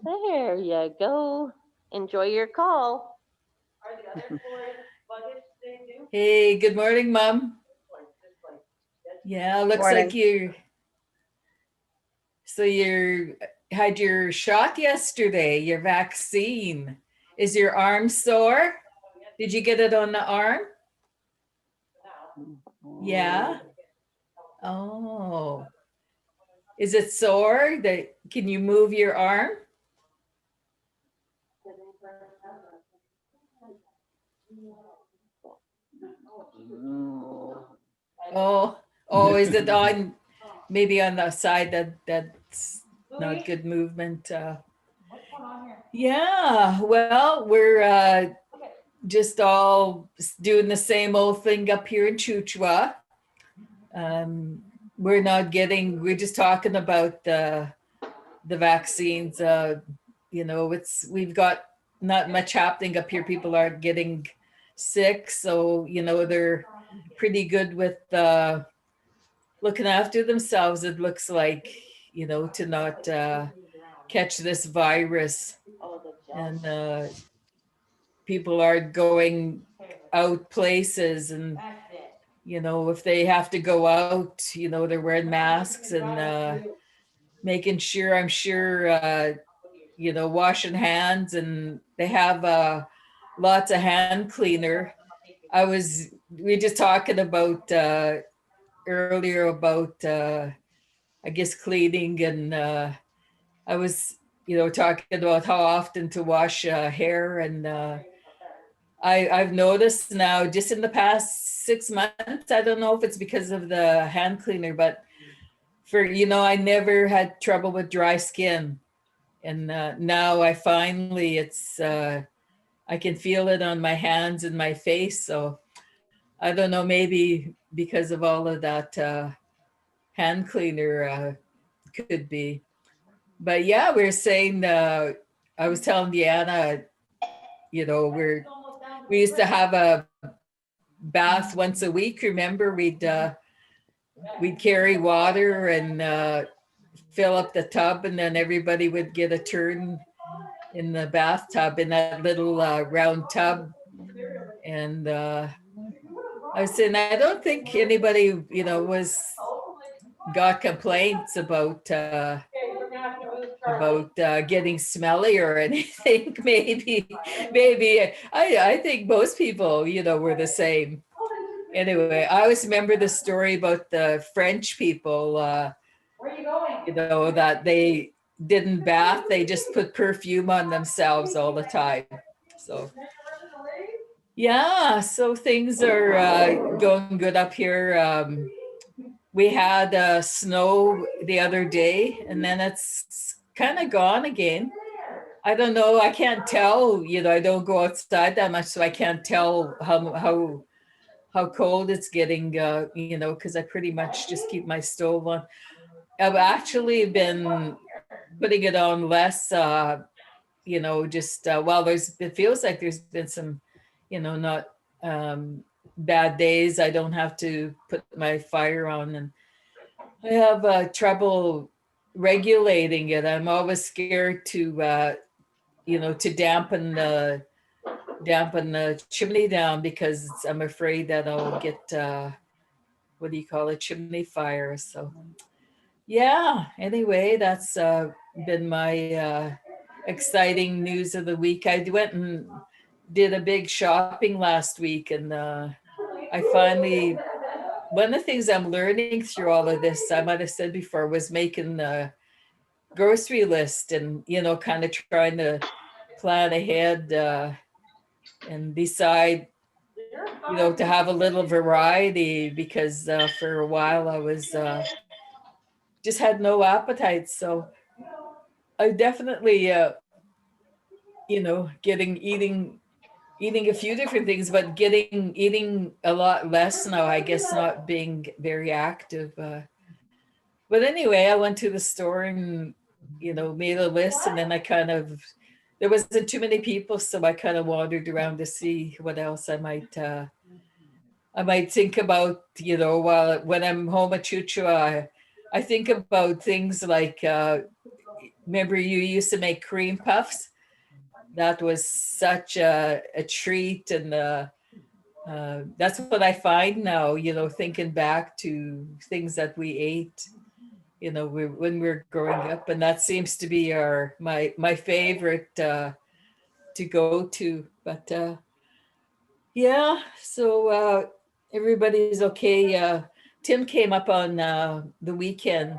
There you go. Enjoy your call. Hey, good morning, Mom. Yeah, looks like Morning. you had your shot yesterday, your vaccine. Is your arm sore? Did you get it on the arm? Yeah. Oh. Is it sore? Can you move your arm? Oh, oh, is it on maybe on the side that's not good movement? Yeah, well, we're just all doing the same old thing up here in Chuchua. Um, we're just talking about the vaccines. We've got not much happening up here. People aren't getting sick. So, they're pretty good with looking after themselves, it looks like, to not catch this virus. And people are going out places, and if they have to go out, they're wearing masks and making sure, I'm sure, washing hands, and they have lots of hand cleaner. We just talking about earlier about I guess cleaning, and I was talking about how often to wash hair, and I've noticed now just in the past 6 months, I don't know if it's because of the hand cleaner, but I never had trouble with dry skin. And now I can feel it on my hands and my face. So I don't know, maybe because of all of that hand cleaner could be. But yeah, we're saying, I was telling Deanna, we used to have a bath once a week. Remember, we'd carry water and fill up the tub, and then everybody would get a turn in the bathtub in that little round tub. And I was saying, I don't think anybody, was got complaints about getting smelly or anything. Maybe I think most people, were the same. Anyway, I always remember the story about the French people, that they didn't bath, they just put perfume on themselves all the time. So yeah, so things are going good up here. We had snow the other day, and then it's kind of gone again. I don't know. I can't tell. I don't go outside that much, so I can't tell how cold it's getting. Because I pretty much just keep my stove on. I've actually been putting it on less. Just well, it feels like there's been some, not bad days. I don't have to put my fire on, and I have trouble regulating it. I'm always scared to dampen the chimney down, because I'm afraid that I'll get what do you call it, chimney fire. So yeah. Anyway, that's been my exciting news of the week. I went and did a big shopping last week, and I finally one of the things I'm learning through all of this, I might have said before, was making the grocery list, and kind of trying to plan ahead and decide, to have a little variety, because for a while I was just had no appetite. So I definitely getting eating a few different things, but getting eating a lot less now, I guess, not being very active. But anyway, I went to the store and made a list, and then there wasn't too many people, so I kind of wandered around to see what else I might think about. While when I'm home at Chuchua, I think about things like remember you used to make cream puffs? That was such a treat. And that's what I find now, thinking back to things that we ate, when we were growing up. And that seems to be my favorite to go to. But yeah, so everybody's okay. Tim came up on the weekend,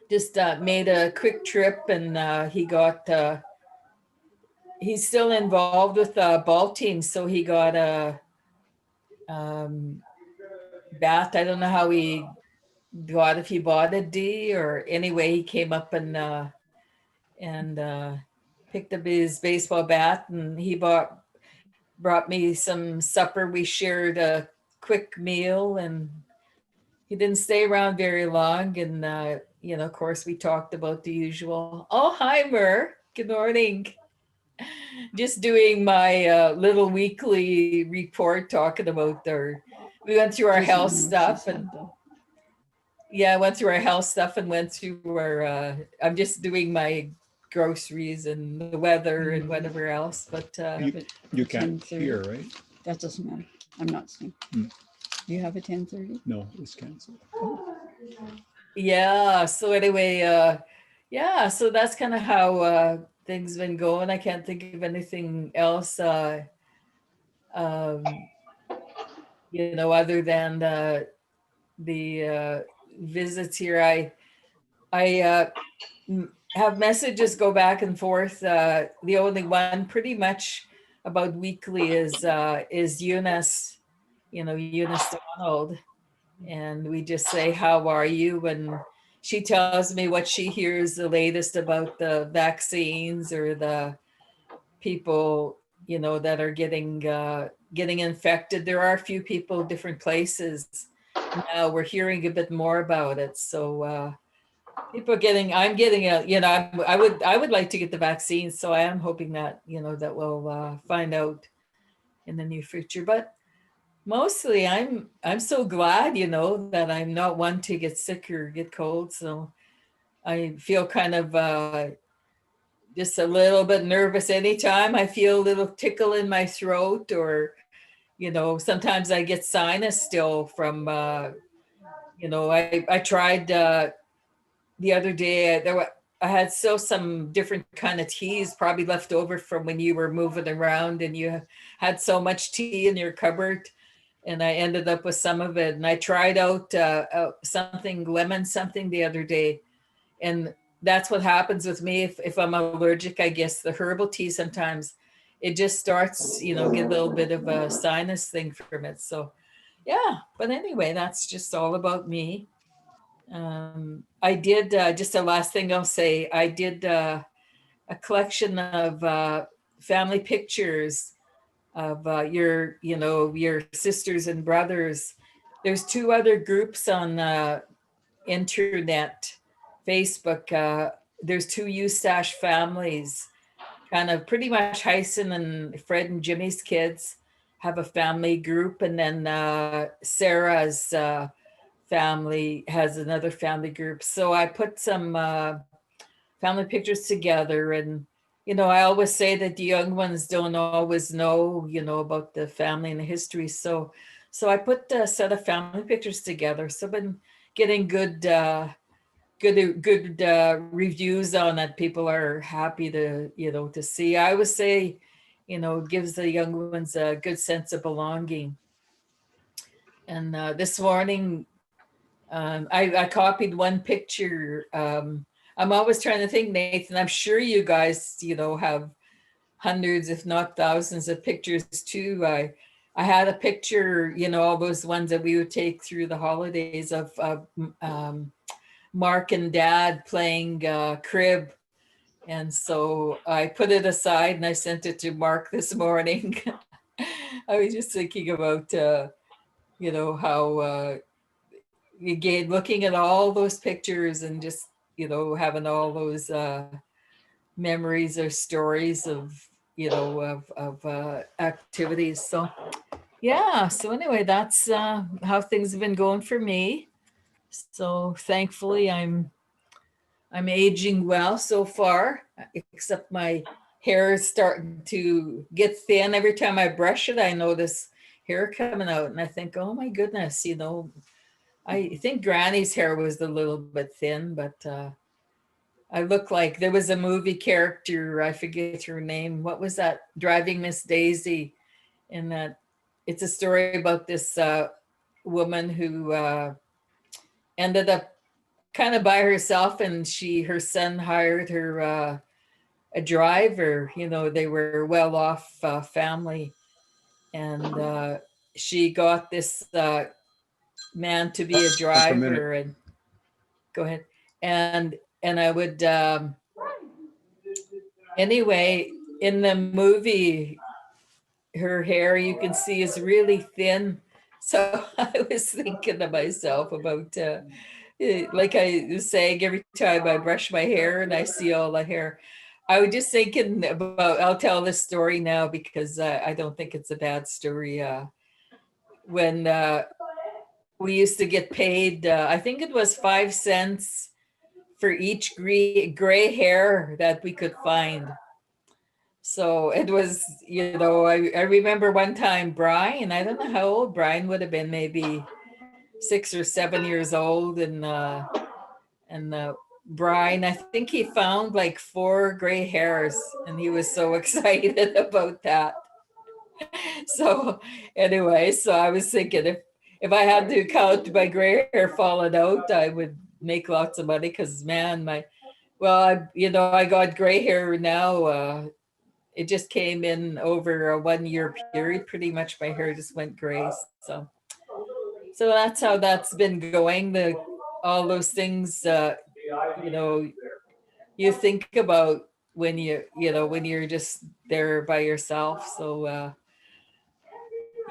just made a quick trip, and he's still involved with ball teams, so he got a bat. I don't know how he got, if he bought a D or anyway, he came up and picked up his baseball bat, and he brought me some supper. We shared a quick meal, and he didn't stay around very long. And of course, we talked about the usual. Oh, hi, Mer. Good morning. Just doing my little weekly report, talking about we went through our health stuff, and yeah, I went through our health stuff and went through I'm just doing my groceries and the weather and whatever else. But You can't 10:30. hear, right? That doesn't matter. I'm not seeing. You have a 10:30? No, it's canceled. yeah, so anyway, so that's kind of how things been going. I can't think of anything else other than the visits here. I have messages go back and forth. The only one pretty much about weekly is Eunice, Eunice Donald. And we just say, how are you? And she tells me what she hears the latest about the vaccines or the people, that are getting infected. There are a few people, different places. Now we're hearing a bit more about it. So people are I'm getting I would like to get the vaccine. So I am hoping that, that we'll find out in the near future. But mostly I'm so glad, that I'm not one to get sick or get cold. So I feel kind of just a little bit nervous anytime I feel a little tickle in my throat, or, sometimes I get sinus still from, I tried the other day, I had some different kind of teas probably left over from when you were moving around and you had so much tea in your cupboard. And I ended up with some of it. And I tried out lemon something the other day. And that's what happens with me if I'm allergic. I guess the herbal tea, sometimes it just starts, get a little bit of a sinus thing from it. So yeah, but anyway, that's just all about me. I did, just the last thing I'll say, I did a collection of family pictures of your sisters and brothers. There's 2 other groups on internet, Facebook. There's 2 Eustache families, kind of pretty much Hyson and Fred and Jimmy's kids have a family group. And then Sarah's family has another family group. So I put some family pictures together, and I always say that the young ones don't always know, about the family and the history. So I put a set of family pictures together. So I've been getting good reviews on it. People are happy to see. I always say, it gives the young ones a good sense of belonging. And this morning, I copied one picture. I'm always trying to think, Nathan, I'm sure you guys, have hundreds, if not thousands of pictures too. I had a picture, all those ones that we would take through the holidays of Mark and Dad playing crib. And so I put it aside and I sent it to Mark this morning. I was just thinking about, how again, looking at all those pictures and just, having all those memories or stories of, of activities. So yeah, so anyway, that's how things have been going for me. So thankfully I'm I'm aging well so far, except my hair is starting to get thin. Every time I brush it, I notice hair coming out, and I think, oh my goodness, I think Granny's hair was a little bit thin, but I look like there was a movie character, I forget her name. What was that? Driving Miss Daisy. And that it's a story about this woman who ended up kind of by herself, and her son hired her a driver. They were well off family, and she got this man to be a Just a minute. driver. And go ahead. And I would anyway, in the movie, her hair you can see is really thin. So I was thinking to myself about like I was saying, every time I brush my hair and I see all the hair, I was just thinking about, I'll tell this story now because I don't think it's a bad story. When we used to get paid, I think it was 5 cents for each gray hair that we could find. So it was, I remember one time Brian, I don't know how old Brian would have been, maybe 6 or 7 years old. And Brian, I think he found like 4 gray hairs, and he was so excited about that. So anyway, so I was thinking if I had to count my gray hair falling out, I would make lots of money because man, I got gray hair now. It just came in over a 1-year period. Pretty much my hair just went gray. So that's how that's been going. All those things, you think about when when you're just there by yourself. So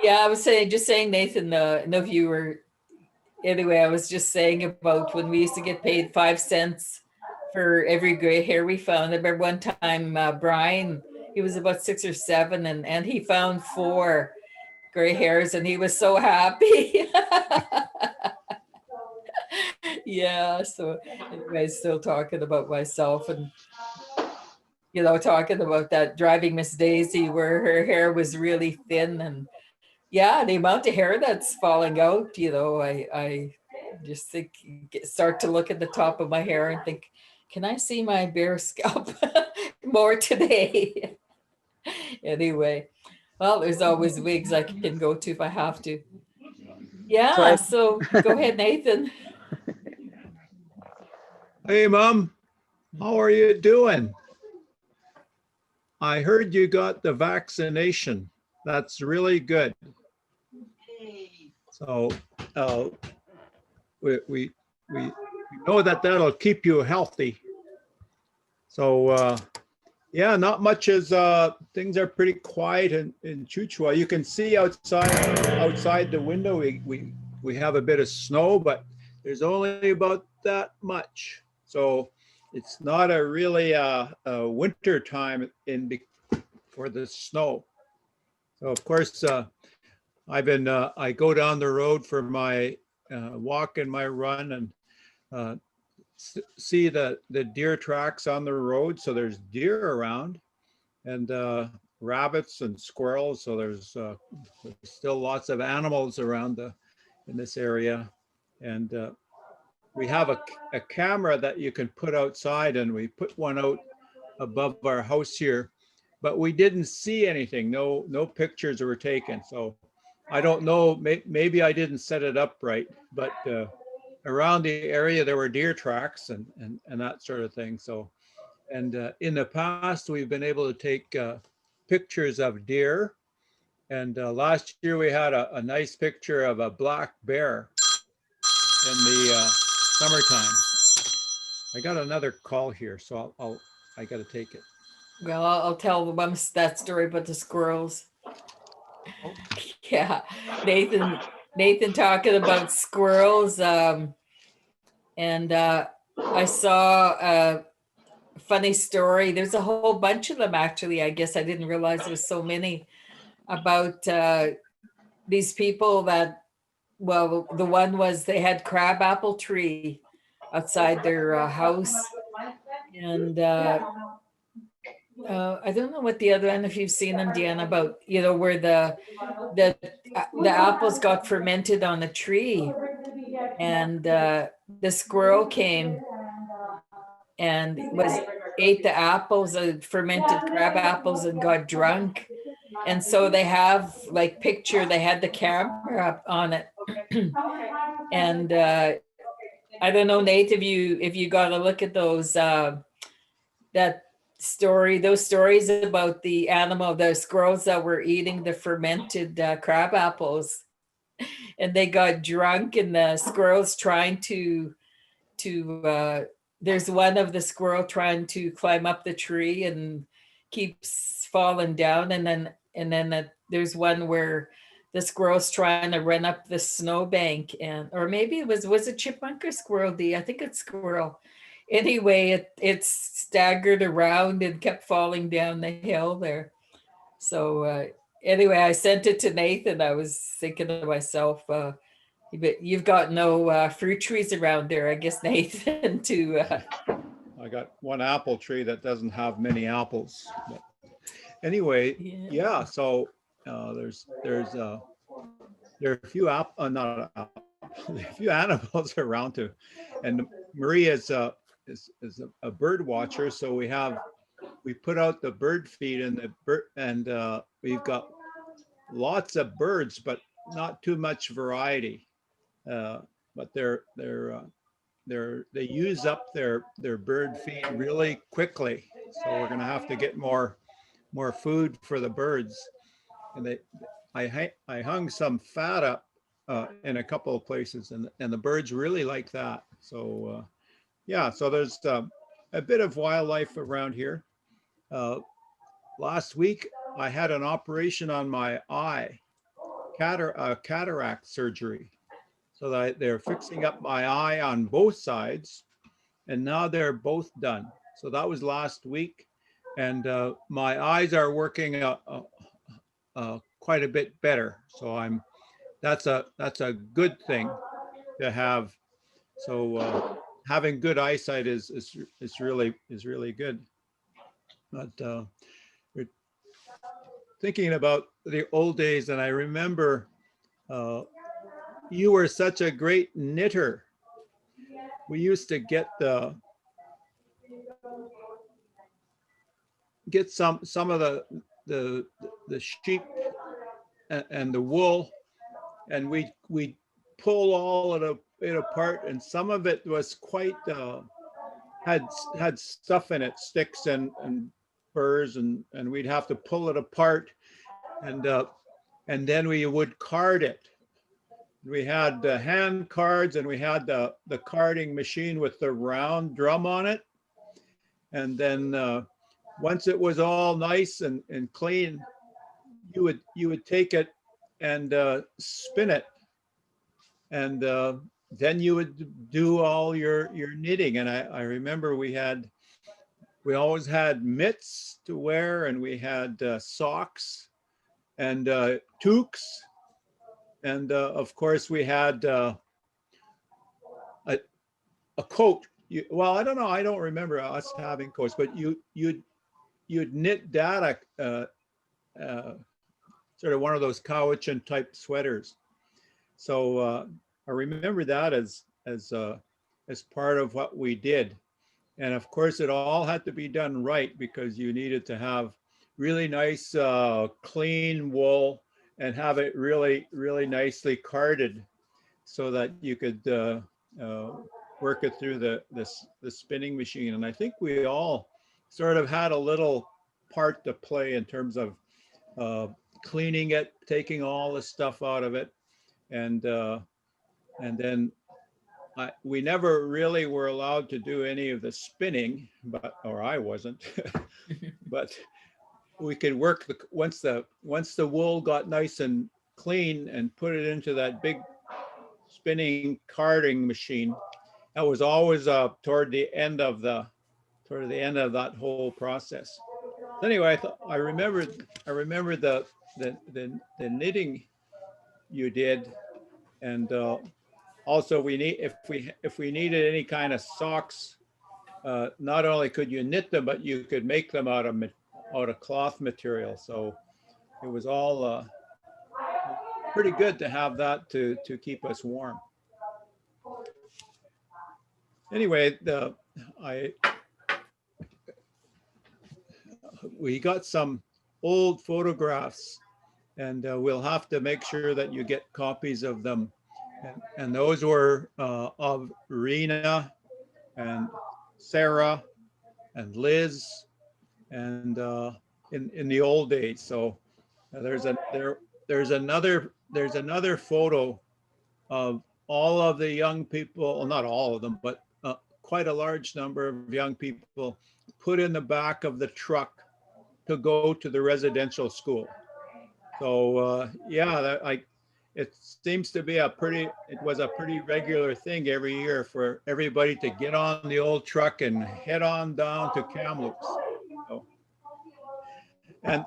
yeah, I was saying, Nathan, no viewer. Anyway, I was just saying about when we used to get paid 5 cents for every gray hair we found. I remember one time Brian, he was about 6 or 7, and he found 4 gray hairs, and he was so happy. Yeah. So anyway, still talking about myself, and talking about that Driving Miss Daisy, where her hair was really thin, and yeah, the amount of hair that's falling out. I just think, start to look at the top of my hair and think, can I see my bare scalp more today? Anyway, well, there's always wigs I can go to if I have to. Yeah, so go ahead, Nathan. Hey, Mom, how are you doing? I heard you got the vaccination. That's really good. So we know that that'll keep you healthy. So yeah, not much as things are pretty quiet in Chuchua. You can see outside the window we have a bit of snow, but there's only about that much. So it's not a really winter time for the snow. So of course I go down the road for my walk and my run, and see the deer tracks on the road. So there's deer around, and rabbits and squirrels. So there's still lots of animals around in this area. And we have a camera that you can put outside, and we put one out above our house here, but we didn't see anything. No pictures were taken. So I don't know, maybe I didn't set it up right, but around the area there were deer tracks and that sort of thing. So, and in the past we've been able to take pictures of deer. And last year we had a nice picture of a black bear in the summertime. I got another call here, so I got to take it. Well, I'll tell the mums that story about the squirrels. Yeah, Nathan talking about squirrels. And I saw a funny story. There's a whole bunch of them, actually. I guess I didn't realize there was so many, about these people that, well, the one was they had crabapple tree outside their house, And I don't know what the other one, if you've seen them, Deanna, about, you know, where the apples got fermented on a tree, and the squirrel came and ate the apples, fermented crab apples, and got drunk. And so they have like they had the camera up on it. And I don't know, Nate, if you got to look at those those stories about the squirrels that were eating the fermented crab apples, and they got drunk, and the squirrels trying to there's one of the squirrel trying to climb up the tree and keeps falling down, and then there's one where the squirrel's trying to run up the snowbank, or maybe it was a chipmunk or squirrel, D. I think it's squirrel. Anyway, it staggered around and kept falling down the hill there. So anyway, I sent it to Nathan. I was thinking to myself, but you've got no fruit trees around there, I guess, Nathan, to I got one apple tree that doesn't have many apples. But anyway, yeah. So there are a few not a few animals around too, and Maria is a bird watcher. So we put out the bird feed and we've got lots of birds, but not too much variety. But they use up their bird feed really quickly. So we're going to have to get more food for the birds. And I hung some fat up in a couple of places, and the birds really like that. So yeah, so there's a bit of wildlife around here. Last week I had an operation on my eye, cataract surgery. So that they're fixing up my eye on both sides, and now they're both done. So that was last week, and my eyes are working quite a bit better. So that's a good thing to have. So having good eyesight is really good. But we're thinking about the old days, and I remember. You were such a great knitter. We used to get some of the sheep and the wool, and we pull all of it apart, and some of it was quite had stuff in it, sticks and burrs, and we'd have to pull it apart, and then we would card it. We had the hand cards, and we had the carding machine with the round drum on it. And then once it was all nice and clean, you would take it and spin it, and then you would do all your knitting. And I remember we always had mitts to wear, and we had socks and toques. And of course, we had a coat. Well, I don't know. I don't remember us having coats, but you'd knit that sort of one of those Cowichan type sweaters. So I remember that as part of what we did. And of course, it all had to be done right, because you needed to have really nice, clean wool, and have it really, really nicely carded, so that you could work it through the spinning machine. And I think we all sort of had a little part to play in terms of cleaning it, taking all the stuff out of it, and then we never really were allowed to do any of the spinning, or I wasn't, but we could work once the wool got nice and clean, and put it into that big spinning carding machine. That was always toward the end of that whole process. Anyway, I remember the knitting you did, and also if we needed any kind of socks not only could you knit them, but you could make them out of cloth material. So it was all pretty good to have that to keep us warm. Anyway, we got some old photographs, and we'll have to make sure that you get copies of them. And those were of Rena and Sarah and Liz, and in the old days. So there's another photo of all of the young people, well, not all of them, but quite a large number of young people put in the back of the truck to go to the residential school. So yeah, it seems to be it was a pretty regular thing every year for everybody to get on the old truck and head on down to Kamloops. So, and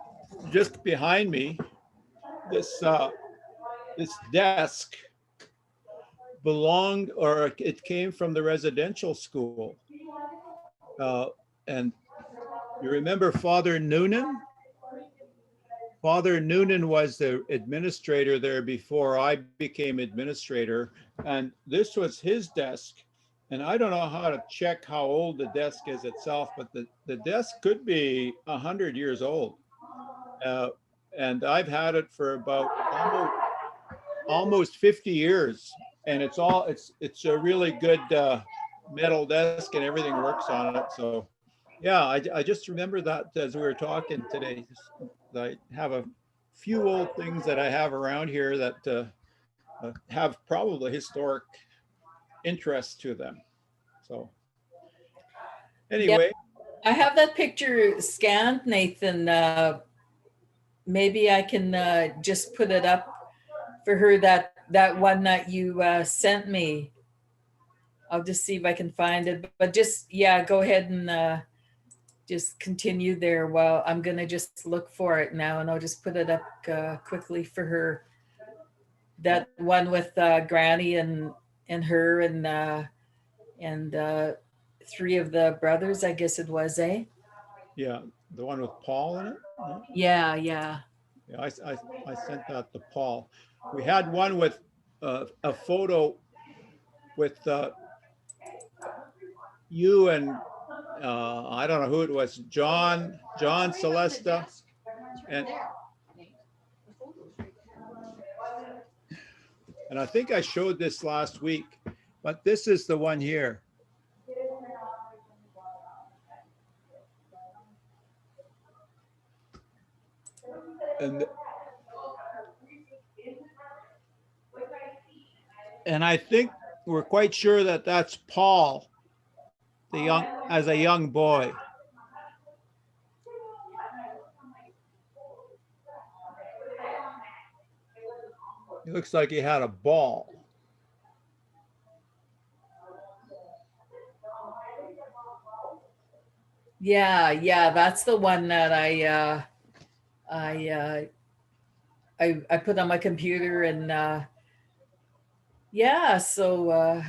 just behind me, this desk belonged, or it came from the residential school. And you remember Father Noonan? Father Noonan was the administrator there before I became administrator, and this was his desk. And I don't know how to check how old the desk is itself, but the desk could be 100 years old. And I've had it for about almost 50 years. And it's a really good metal desk, and everything works on it. So yeah, I just remember that as we were talking today. I have a few old things that I have around here that have probably historic interest to them. So anyway. I have that picture scanned, Nathan. Maybe I can just put it up for her, that one that you sent me. I'll just see if I can find it, but just, yeah, go ahead and just continue there while I'm gonna just look for it now, and I'll just put it up quickly for her. That one with Granny and her and three of the brothers, I guess it was, eh? Yeah, the one with Paul in it? Yeah. Yeah, I sent that to Paul. We had one with a photo with you and I don't know who it was, John Celesta, and I think I showed this last week, but this is the one here. And I think we're quite sure that that's Paul, as a young boy. It looks like he had a ball. Yeah, that's the one that I put on my computer, and yeah, so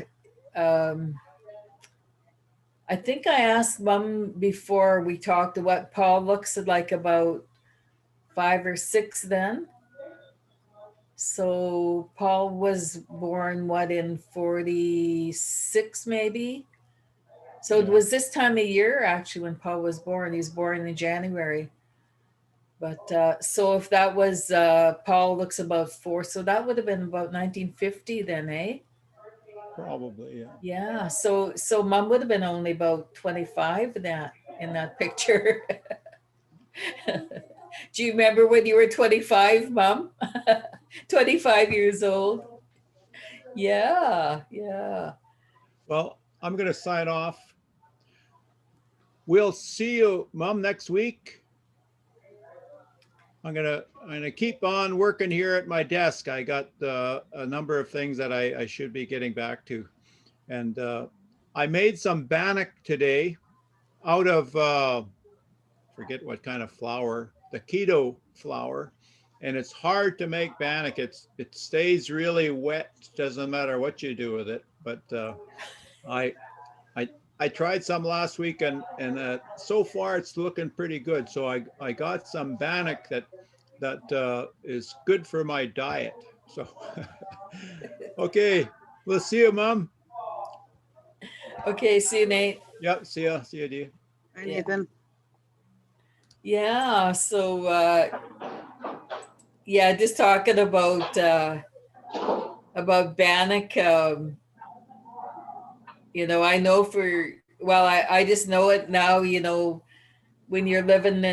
I think I asked Mom before we talked what Paul looks like about 5 or 6 then. So Paul was born, what, in 46 maybe? So it was this time of year actually when Paul was born. He was born in January. But so if that was Paul looks about 4, so that would have been about 1950 then, eh? Probably, yeah. Yeah, so Mom would have been only about 25 in that picture. Do you remember when you were 25, Mom? 25 years old. Yeah. Well, I'm going to sign off. We'll see you, Mom, next week. I'm gonna keep on working here at my desk. I got a number of things that I should be getting back to, and I made some bannock today out of forget what kind of flour, the keto flour, and it's hard to make bannock. It stays really wet. Doesn't matter what you do with it. But I I tried some last week and so far it's looking pretty good. So I got some bannock that is good for my diet. So, okay, we'll see you, Mom. Okay, see you, Nate. Yep, see ya, Dee. Hi, Yeah. Nathan. Yeah, so yeah, just talking about bannock. You know, I know I just know it now, you know, when you're living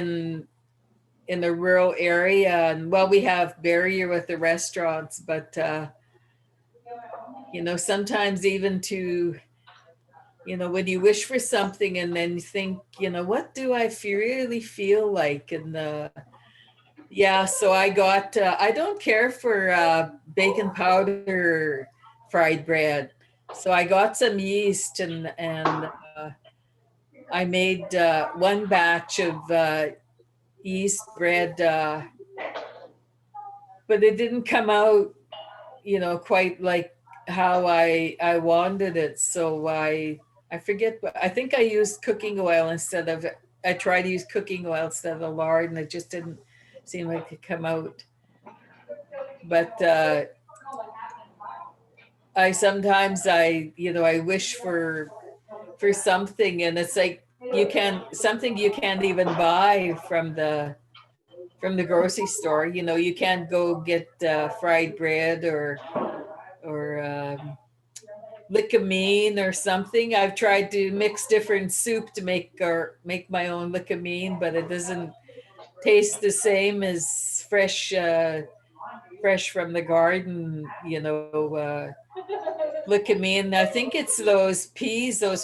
in a rural area, and well, we have barrier with the restaurants, but you know, sometimes even to, you know, when you wish for something and then you think, you know, what do I really feel like? And yeah, so I got, I don't care for baking powder fried bread. So I got some yeast and I made one batch of yeast bread, but it didn't come out, you know, quite like how I wanted it. So I forget, but I think I used cooking oil I tried to use cooking oil instead of lard, and it just didn't seem like it come out. But I sometimes you know, I wish for something, and it's like something you can't even buy from the grocery store. You know, you can't go get fried bread or licamine or something. I've tried to mix different soup to make my own licamine, but it doesn't taste the same as fresh from the garden, you know, licamine. I think it's those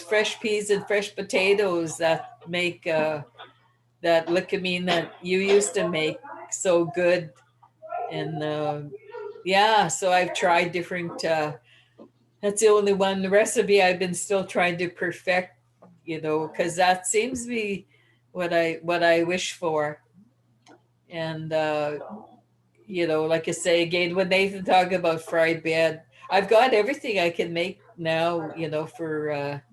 fresh peas and fresh potatoes that make that licamine that you used to make so good. And yeah, so I've tried different that's the only one recipe I've been still trying to perfect, you know, because that seems to be what I wish for. And you know, like I say again, when Nathan talk about fried bread, I've got everything I can make now, you know, for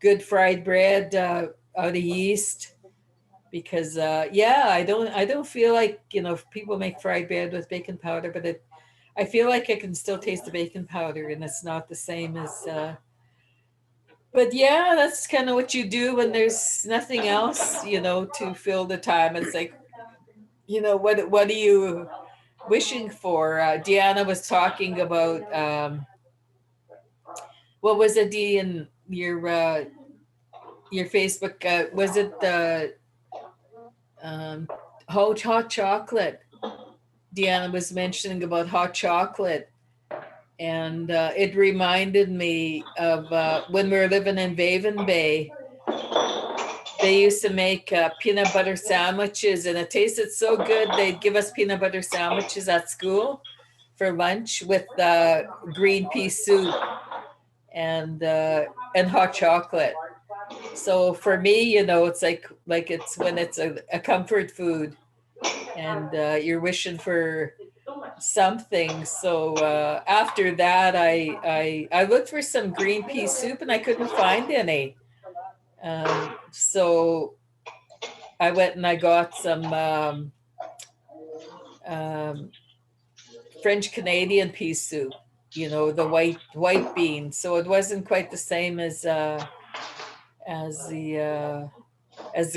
good fried bread out of yeast. Because yeah, I don't feel like, you know, people make fried bread with baking powder, but I feel like I can still taste the baking powder, and it's not the same as. But yeah, that's kind of what you do when there's nothing else, you know, to fill the time. It's like, you know, what are you wishing for? Deanna was talking about what was it, Dee, in your Facebook? Was it the hot chocolate? Deanna was mentioning about hot chocolate, and it reminded me of when we were living in Vaven Bay. They used to make peanut butter sandwiches, and it tasted so good. They'd give us peanut butter sandwiches at school for lunch with green pea soup and hot chocolate. So for me, you know, it's like it's when it's a comfort food, and you're wishing for something. So after that, I looked for some green pea soup and I couldn't find any. So I went and I got some French Canadian pea soup, you know, the white bean. So it wasn't quite the same as the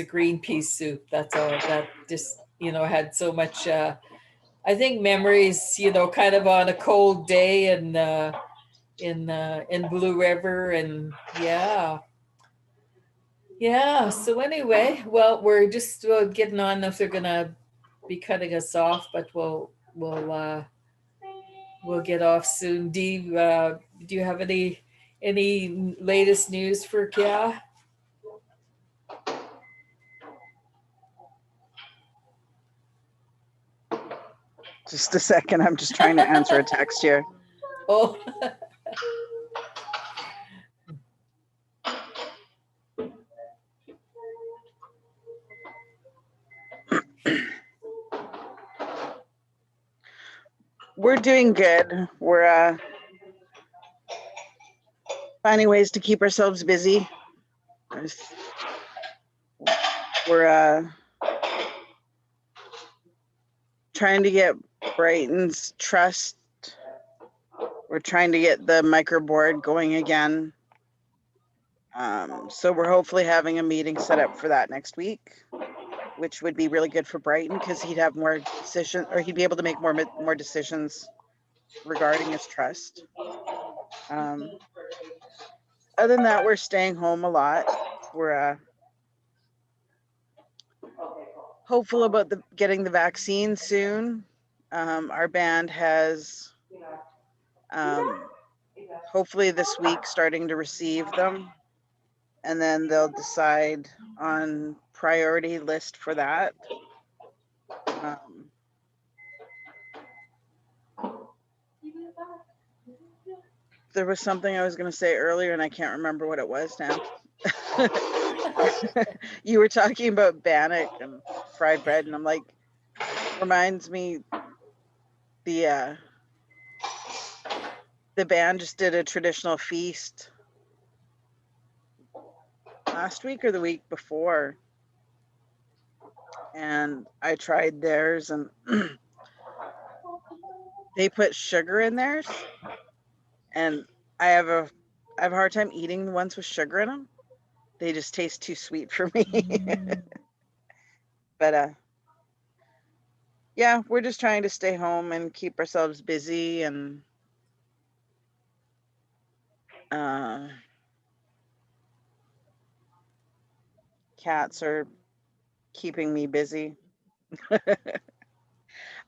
green pea soup. That's all. That just, you know, had so much. I think memories, you know, kind of on a cold day in Blue River, and yeah. So anyway, well, we're just getting on if they're gonna be cutting us off, but we'll get off soon. Dee, do you have any latest news for Kia? Just a second. I'm just trying to answer a text here. Oh. We're doing good. We're finding ways to keep ourselves busy. we're trying to get Brighton's trust. We're trying to get the micro board going again. So we're hopefully having a meeting set up for that next week, which would be really good for Brighton because he'd have more decision, or he'd be able to make more decisions regarding his trust. Other than that, we're staying home a lot. We're hopeful about getting the vaccine soon. Our band has hopefully this week starting to receive them, and then they'll decide on priority list for that. There was something I was going to say earlier and I can't remember what it was now. You were talking about bannock and fried bread, and I'm like, reminds me the band just did a traditional feast last week or the week before, and I tried theirs, and they put sugar in theirs, and I have a hard time eating the ones with sugar in them. They just taste too sweet for me. But yeah, we're just trying to stay home and keep ourselves busy, and cats are keeping me busy.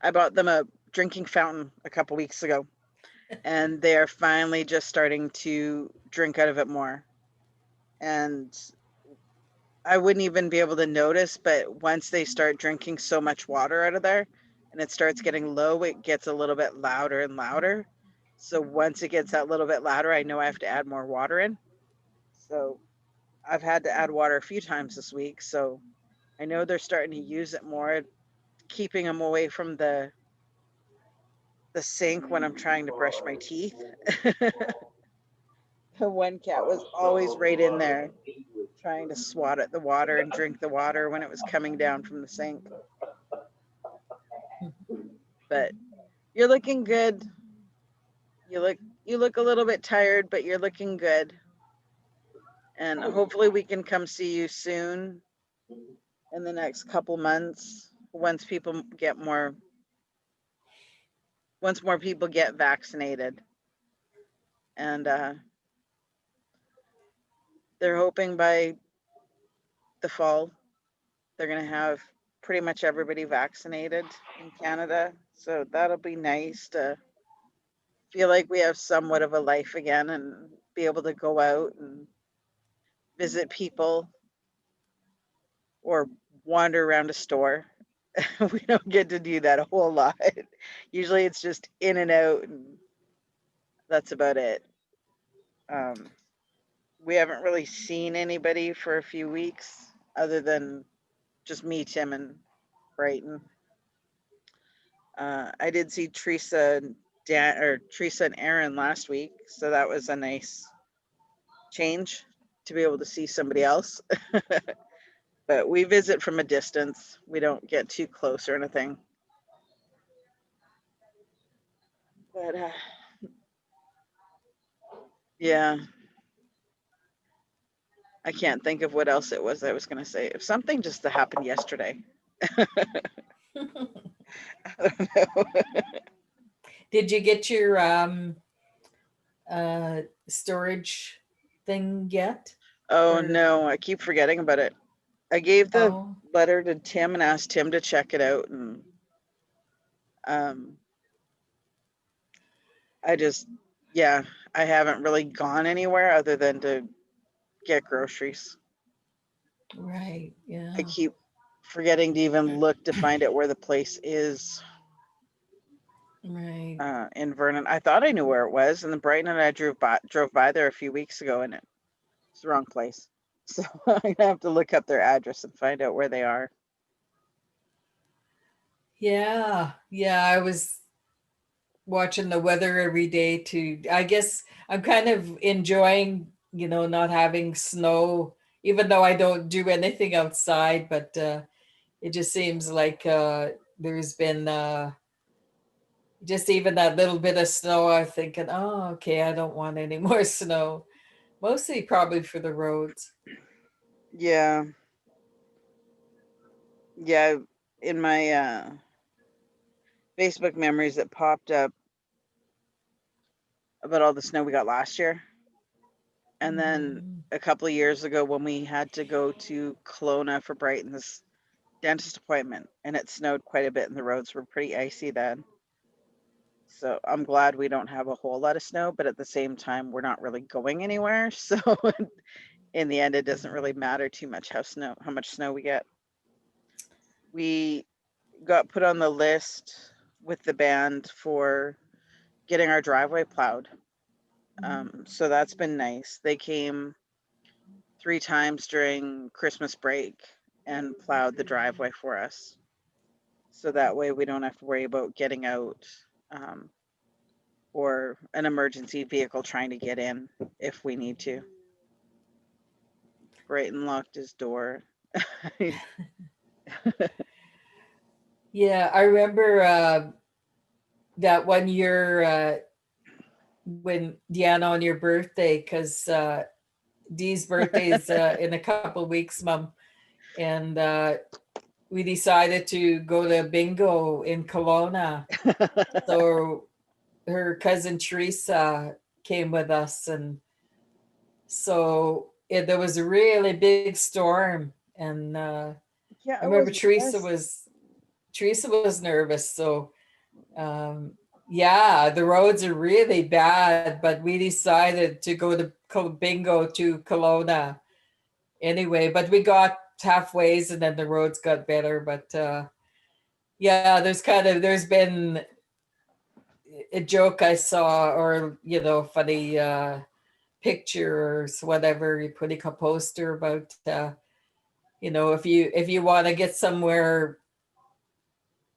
I bought them a drinking fountain a couple weeks ago, and they're finally just starting to drink out of it more. And I wouldn't even be able to notice, but once they start drinking so much water out of there and it starts getting low, it gets a little bit louder and louder. So once it gets that little bit louder, I know I have to add more water in. So I've had to add water a few times this week. So I know they're starting to use it more, keeping them away from the sink when I'm trying to brush my teeth. The one cat was always right in there trying to swat at the water and drink the water when it was coming down from the sink. But you're looking good. You look a little bit tired, but you're looking good. And hopefully we can come see you soon in the next couple months once more people get vaccinated. And they're hoping by the fall they're going to have pretty much everybody vaccinated in Canada. So that'll be nice to feel like we have somewhat of a life again and be able to go out and visit people or wander around a store. We don't get to do that a whole lot. Usually it's just in and out, and that's about it. We haven't really seen anybody for a few weeks other than just me, Tim, and Brighton. I did see Teresa and Aaron last week, so that was a nice change to be able to see somebody else. But we visit from a distance. We don't get too close or anything. But yeah, I can't think of what else it was I was going to say. If something just happened yesterday. I don't know. Did you get your storage thing yet? Oh Or- no, I keep forgetting about it. I gave the Oh, letter to Tim and asked Tim to check it out, and I haven't really gone anywhere other than to get groceries. right. Yeah. I keep forgetting to even look to find out where the place is Right. in Vernon. I thought I knew where it was, and then Brighton and I drove by there a few weeks ago, and it's the wrong place. So I'm gonna have to look up their address and find out where they are. Yeah. Yeah. I was watching the weather every day too. I guess I'm kind of enjoying, not having snow even though I don't do anything outside, but it just seems like there's been just even that little bit of snow. I'm thinking, oh, okay, I don't want any more snow. Mostly probably for the roads. Yeah. Yeah. In my Facebook memories that popped up about all the snow we got last year. And then a couple of years ago when we had to go to Kelowna for Brighton's dentist appointment, and it snowed quite a bit and the roads were pretty icy then. So I'm glad we don't have a whole lot of snow, but at the same time, we're not really going anywhere. So in the end, it doesn't really matter too much how much snow we get. We got put on the list with the band for getting our driveway plowed. So that's been nice. They came 3 times during Christmas break and plowed the driveway for us. So that way we don't have to worry about getting out or an emergency vehicle trying to get in if we need to. Brighton locked his door. Yeah, I remember that one year when Deanna, on your birthday, because Dee's birthday is in a couple of weeks, Mom, and we decided to go to bingo in Kelowna. So her cousin Teresa came with us, and so there was a really big storm, and Yeah, I remember Teresa was nervous. So yeah, the roads are really bad, but we decided to go to bingo to Kelowna anyway. But we got halfways, and then the roads got better. But yeah, there's been a joke I saw, or funny picture or whatever, you put a poster about if you want to get somewhere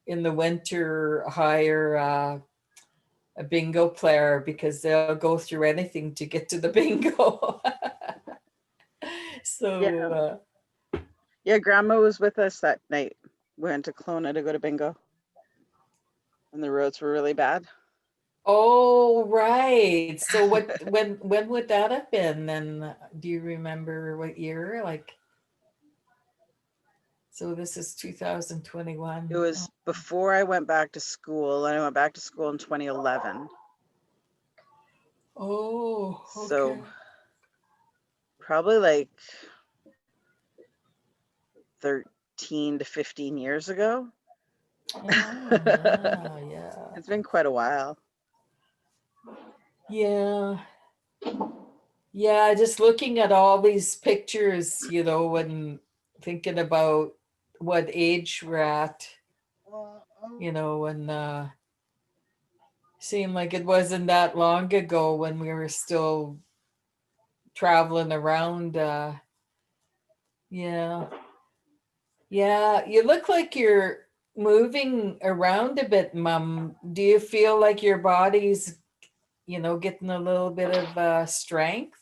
in the winter, hire a bingo player, because they'll go through anything to get to the bingo. So yeah, Grandma was with us that night. We went to Kelowna to go to bingo, and the roads were really bad. oh, right. So when would that have been then? Do you remember what year? So this is 2021. It was before I went back to school, and I went back to school in 2011. Oh, okay. So probably like 13 to 15 years ago. Yeah. It's been quite a while. Yeah. Yeah, just looking at all these pictures, and thinking about what age we're at, and seemed like it wasn't that long ago when we were still traveling around. Yeah. Yeah, you look like you're moving around a bit, Mom. Do you feel like your body's, getting a little bit of strength?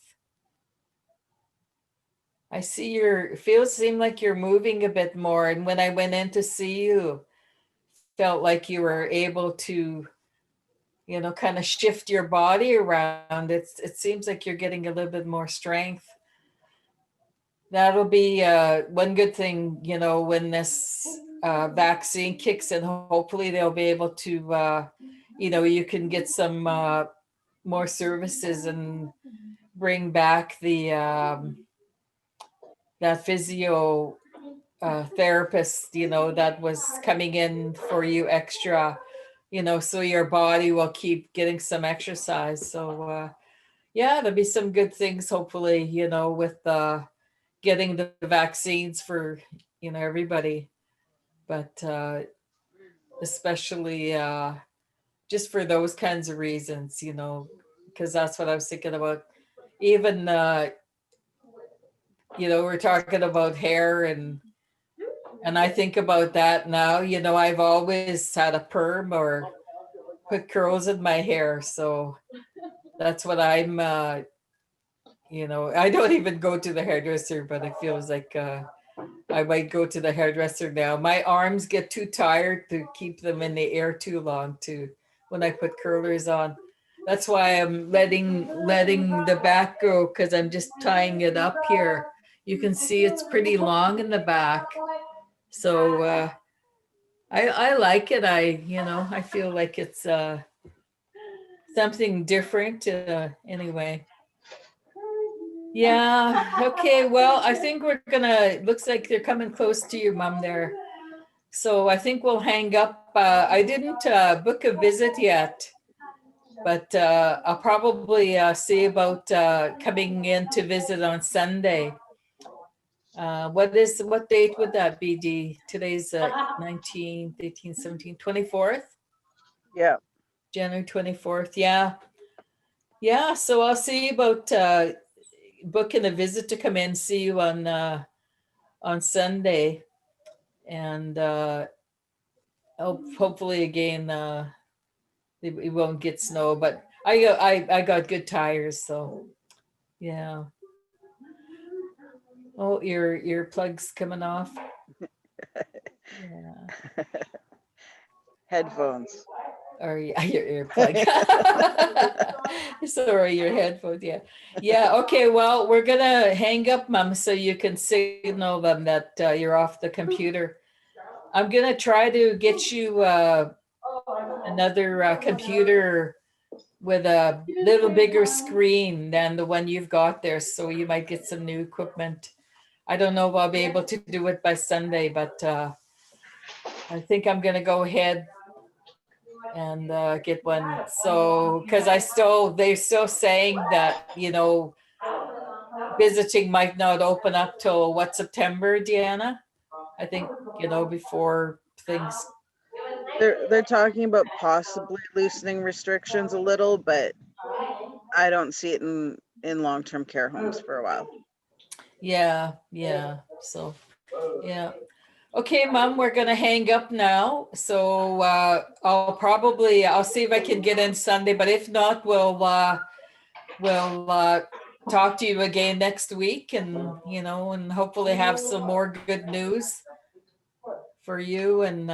I see seem like you're moving a bit more. And when I went in to see you, felt like you were able to, kind of shift your body around. It seems like you're getting a little bit more strength. That'll be one good thing, when this vaccine kicks in. Hopefully they'll be able to, you can get some more services and bring back the that physio therapist, that was coming in for you extra, so your body will keep getting some exercise. So yeah, there'll be some good things, hopefully, with getting the vaccines for, everybody. But especially just for those kinds of reasons, because that's what I was thinking about. Even, we're talking about hair, and I think about that now. I've always had a perm or put curls in my hair. So that's what I'm, you know, I don't even go to the hairdresser, but it feels like I might go to the hairdresser now. My arms get too tired to keep them in the air too long to when I put curlers on. That's why I'm letting the back go, because I'm just tying it up here. You can see it's pretty long in the back. So I like it. I feel like it's something different anyway. Yeah. Okay. Well, I think looks like they're coming close to you, Mom, there. So I think we'll hang up. I didn't book a visit yet, but I'll probably see about coming in to visit on Sunday. What date would that be, Dee? Today's 19th, 18th, 17th, 24th? Yeah. January 24th. Yeah. Yeah. So I'll see about booking a visit to come in, see you on Sunday. And hopefully again, it won't get snow, but I got good tires. So yeah. Oh, your plug's coming off. Yeah. Headphones. Or your earplug. Sorry, your headphones. Yeah. Yeah. Okay. Well, we're gonna hang up, Mom, so you can signal them that you're off the computer. I'm gonna try to get you another computer with a little bigger screen than the one you've got there, so you might get some new equipment. I don't know if I'll be able to do it by Sunday, but I think I'm gonna go ahead and get one. So, because they're still saying that, visiting might not open up till what, September, Deanna? I think, before things. They're talking about possibly loosening restrictions a little, but I don't see it in long-term care homes for a while. Yeah. So, yeah. Okay, Mom, we're gonna hang up now. So I'll see if I can get in Sunday, but if not, we'll talk to you again next week, and and hopefully have some more good news for you, and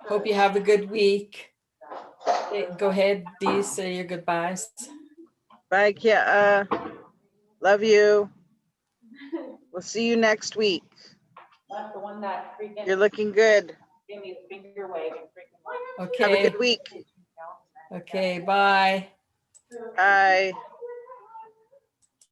hope you have a good week. Go ahead, Dee, say your goodbyes. Bye, Kia. Love you. We'll see you next week. That's the one that freaking You're looking good. gave me the finger wave and freaking. Have a Okay. good week. Okay, bye. Bye.